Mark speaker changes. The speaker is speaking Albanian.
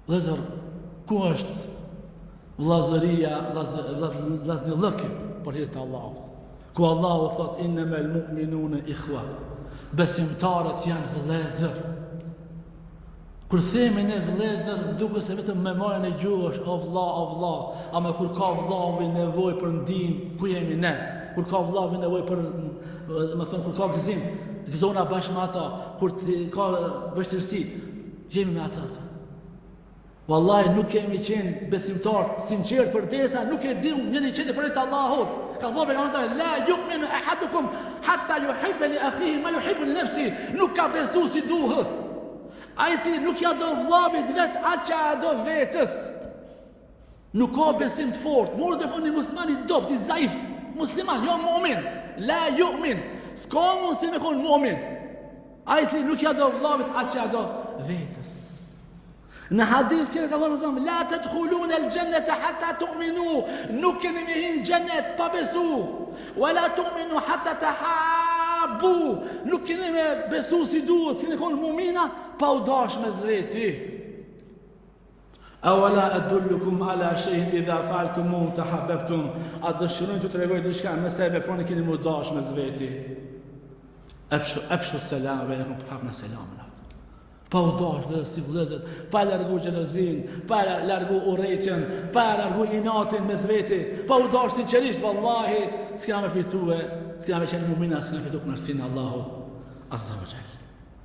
Speaker 1: Vëllezër, ku është vllazëria, vllaznillëki për hir të Allahut? Ku Allahu thot innamal mu'minuna ikhwa, besimtarët janë vëllezër. Kur themi ne vëllezër, duke se vetëm me marrën e gjuhës, o vlla, ama kur ka vllavi nevojë për ndihmë, ku jemi ne? Kur ka vllavi nevojë për, kur ka gëzim, të gëzona bashkë me ata, kur ka vështirësi, jemi me ata. Wallahi nuk kemi qenë besimtarë sinqert për derisa nuk e dim njëri qenë për të Allahut. Ka thënë pejgamberi la yu'minu ahadukum hatta yuhibba li akhihi ma yuhibbu li nafsihi. Nuk ka besu si duhet. Ai që nuk ja do vllavit vet atë që ja do vetës. Nuk ka besim të fortë. Mund të thonë musliman i dopt, i zaif, musliman, jo mu'min. La yu'min. S'ka mund si me kon mu'min. Ai që nuk ja do vllavit atë që ja do vetës. Në hadith që ka thënë Muhamedi, la tadkhuluna al-jannata hatta tu'minu, nuk keni me hyrë në xhenet pa besu. Wala tu'minu hatta tahabbu, nuk keni me besu si duhet, si keni mu'mina pa u dash me zveti. Awala adullukum ala shay'in idha fa'altumuhu tahabbtum, a dëshironi të tregoj diçka nëse veproni keni mu dash me zveti. Afshu selam bejnakum, përhapna selamin. Pa u dash dhe si vëllezër, pa largu xhelozin, pa largu urrëtjen, pa largu inatin mes veti, pa u dash sinqerisht, vallahi s'kena me fitue, s'kena me qenë mu'mina, s'kena fitu kënaqësinë e Allahut azza wa jalla.